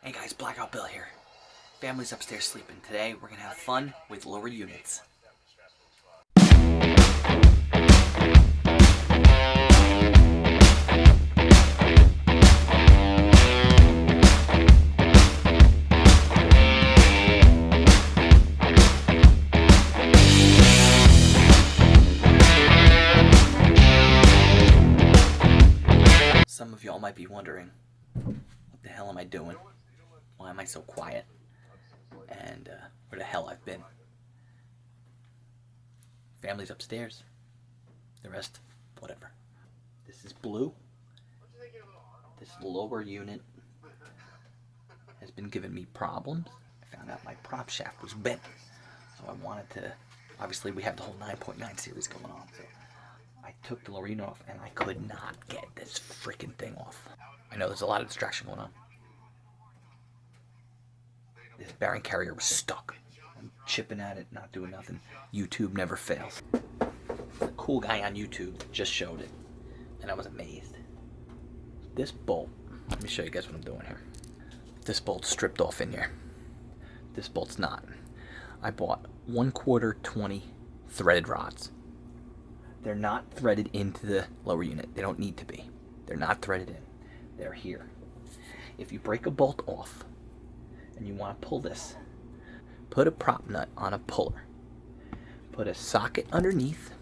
Hey guys, Blackout Bill here. Family's upstairs sleeping. Today we're gonna have fun with lower units. Some of y'all might be wondering, what the hell am I doing? Why am I so quiet? And where the hell I've been? Family's upstairs. The rest, whatever. This is blue. This lower unit has been giving me problems. I found out my prop shaft was bent. So I wanted to, obviously we have the whole 9.9 series going on. So I took the lower unit off and I could not get this freaking thing off. I know there's a lot of distraction going on. This Brearing Carrier was stuck. I'm chipping at it, not doing nothing. YouTube never fails. A cool guy on YouTube just showed it, and I was amazed. This bolt, let me show you guys what I'm doing here. This bolt's stripped off in here. This bolt's not. I bought 1/4 20 threaded rods. They're not threaded into the lower unit. They don't need to be. They're not threaded in. They're here. If you break a bolt off and you want to pull this, put a prop nut on a puller. Put a socket underneath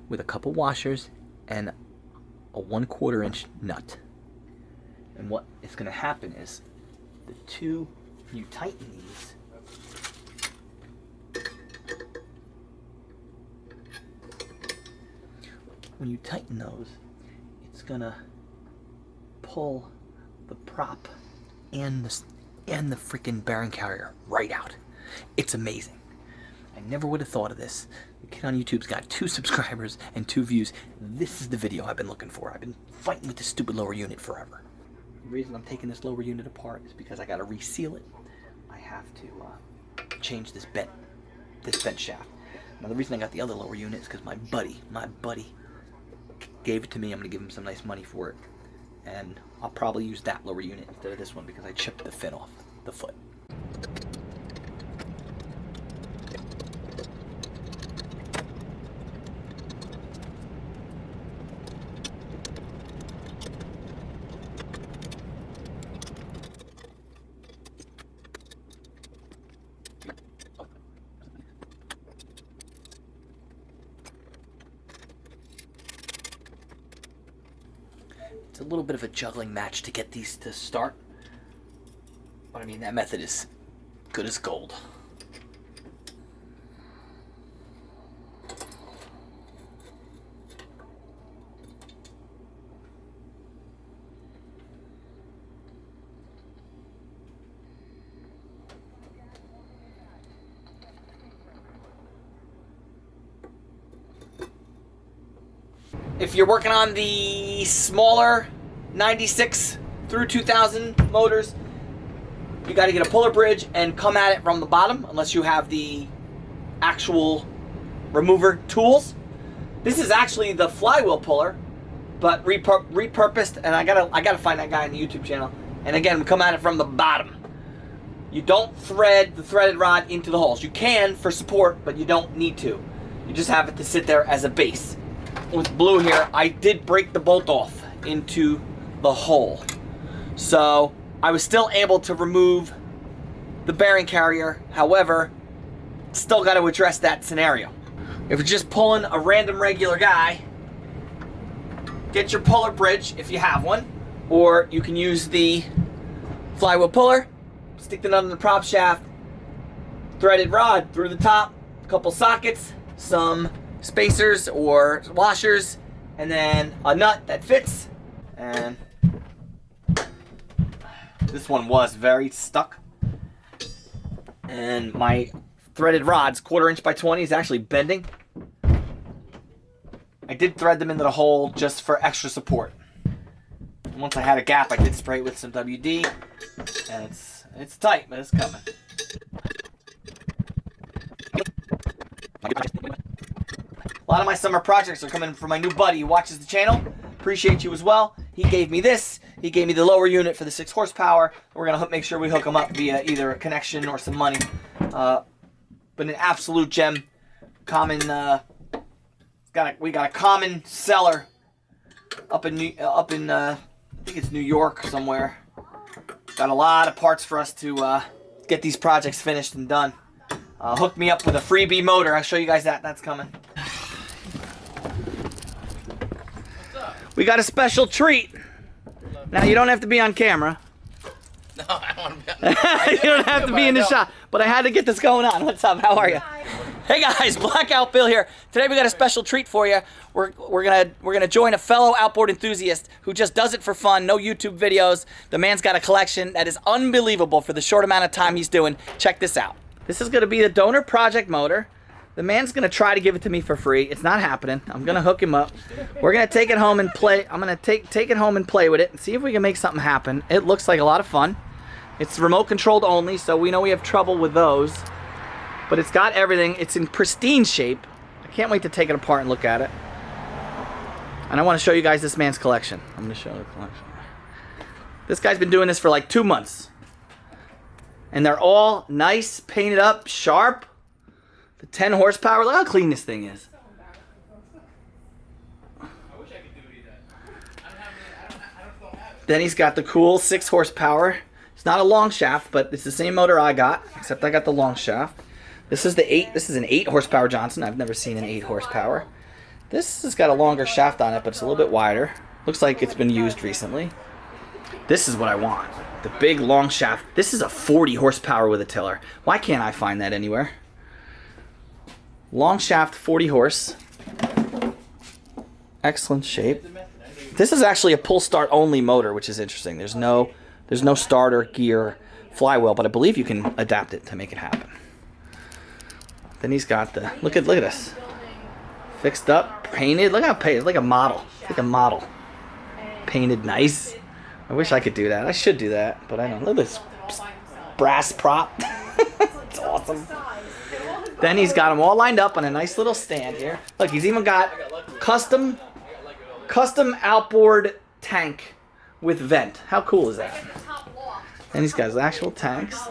with a couple washers and a 1/4 inch nut. And what is going to happen is you tighten these. When you tighten those, it's gonna pull the prop and the freaking Brearing Carrier right out. It's amazing. I never would have thought of this. The kid on YouTube's got 2 subscribers and 2 views. This is the video I've been looking for. I've been fighting with this stupid lower unit forever. The reason I'm taking this lower unit apart is because I gotta reseal it. I have to change this bent shaft. Now the reason I got the other lower unit is because my buddy gave it to me. I'm gonna give him some nice money for it, and I'll probably use that lower unit instead of this one because I chipped the fin off the foot. It's a little bit of a juggling match to get these to start, but I mean, that method is good as gold. If you're working on the smaller 96 through 2000 motors, you got to get a puller bridge and come at it from the bottom, unless you have the actual remover tools. This is actually the flywheel puller, but repurposed, and I gotta find that guy on the YouTube channel. And again, we come at it from the bottom. You don't thread the threaded rod into the holes. You can for support, but you don't need to. You just have it to sit there as a base. With blue here, I did break the bolt off into the hole, so I was still able to remove the Brearing Carrier. However, still got to address that scenario. If you're just pulling a random regular guy, get your puller bridge if you have one, or you can use the flywheel puller, stick the nut in the prop shaft, threaded rod through the top, a couple sockets, some spacers or washers, and then a nut that fits. And this one was very stuck, and my threaded rods, 1/4 inch by 20, is actually bending. I did thread them into the hole just for extra support. And once I had a gap, I did spray it with some WD, and it's tight, but it's coming. A lot of my summer projects are coming from my new buddy who watches the channel. Appreciate you as well. He gave me this. He gave me the lower unit for the 6 horsepower. We're gonna make sure we hook them up via either a connection or some money. But an absolute gem. Common. We got a common seller up in I think it's New York somewhere. Got a lot of parts for us to get these projects finished and done. Hooked me up with a FREEBEEEE motor. I'll show you guys that. That's coming. We got a special treat. Now, you don't have to be on camera. No, I don't want to be on You don't have to be in the shot. But I had to get this going on. What's up? How are you? Hey guys, Blackout Bill here. Today we got a special treat for you. We're gonna join a fellow outboard enthusiast who just does it for fun. No YouTube videos. The man's got a collection that is unbelievable for the short amount of time he's doing. Check this out. This is gonna be the donor project motor. The man's gonna try to give it to me for free. It's not happening. I'm gonna hook him up. We're gonna take it home and play. I'm gonna take it home and play with it and see if we can make something happen. It looks like a lot of fun. It's remote controlled only, so we know we have trouble with those. But it's got everything. It's in pristine shape. I can't wait to take it apart and look at it. And I want to show you guys this man's collection. I'm gonna show the collection. This guy's been doing this for like 2 months. And they're all nice, painted up, sharp. The 10 horsepower, look how clean this thing is. Then he's got the cool 6 horsepower. It's not a long shaft, but it's the same motor I got, except I got the long shaft. This is the 8. This is an 8 horsepower Johnson. I've never seen an 8 horsepower. This has got a longer shaft on it, but it's a little bit wider. Looks like it's been used recently. This is what I want. The big long shaft. This is a 40 horsepower with a tiller. Why can't I find that anywhere? Long shaft, 40 horse. Excellent shape. This is actually a pull start only motor, which is interesting. There's no starter, gear, flywheel, but I believe you can adapt it to make it happen. Then he's got the look at this. Fixed up, painted. Look how painted, like a model. Like a model. Painted nice. I wish I could do that. I should do that, but I don't. Look at this brass prop. It's awesome. Then he's got them all lined up on a nice little stand here. Look, he's even got custom outboard tank with vent. How cool is that? And he's got his actual tanks.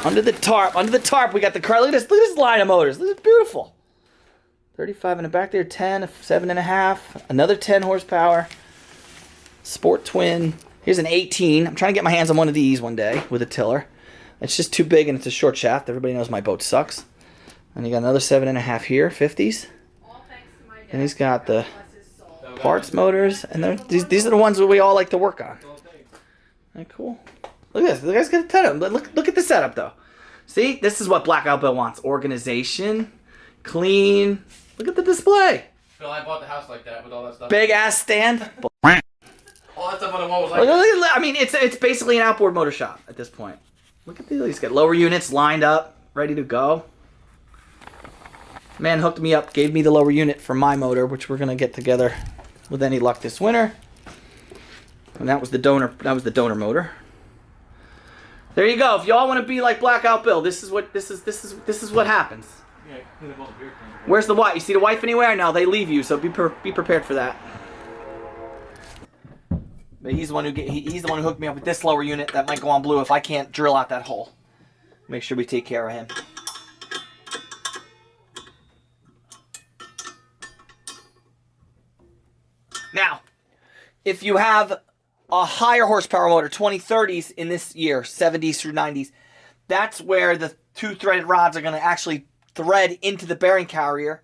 Under the tarp, we got the car. Look at this line of motors. This is beautiful. 35 in the back there, 10, 7.5, another 10 horsepower. Sport twin. Here's an 18. I'm trying to get my hands on one of these one day with a tiller. It's just too big and it's a short shaft. Everybody knows my boat sucks. And you got another 7.5 here, 50s. And he's got the parts motors, and these are the ones that we all like to work on. Isn't that cool? Look at this. The guy's got a ton of them. Look at the setup though. See, this is what Blackout Bill wants: organization, clean. Look at the display. Phil, I bought the house like that with all that stuff. Big ass stand. All that stuff on the wall was like. I mean, it's basically an outboard motor shop at this point. Look at these. He's got lower units lined up, ready to go. Man hooked me up, gave me the lower unit for my motor, which we're gonna get together with any luck this winter. And that was the donor. That was the donor motor. There you go. If y'all want to be like Blackout Bill, this is what happens. Where's the wife? You see the wife anywhere? No, they leave you. So be prepared for that. But he's the one who hooked me up with this lower unit that might go on blue if I can't drill out that hole. Make sure we take care of him. Now, if you have a higher horsepower motor, 2030s in this year, 70s through 90s, that's where the 2-threaded rods are going to actually thread into the bearing carrier.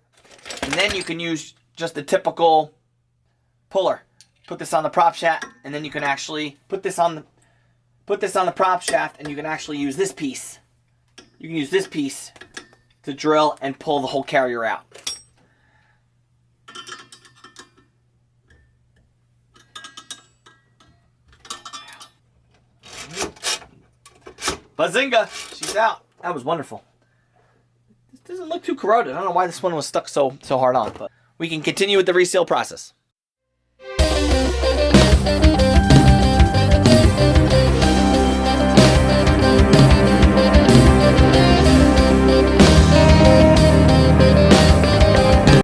And then you can use just a typical puller. Put this on the prop shaft, and then you can actually put this on the prop shaft, and you can actually use this piece. You can use this piece to drill and pull the whole carrier out. Bazinga! She's out. That was wonderful. This doesn't look too corroded. I don't know why this one was stuck so hard on, but we can continue with the reseal process.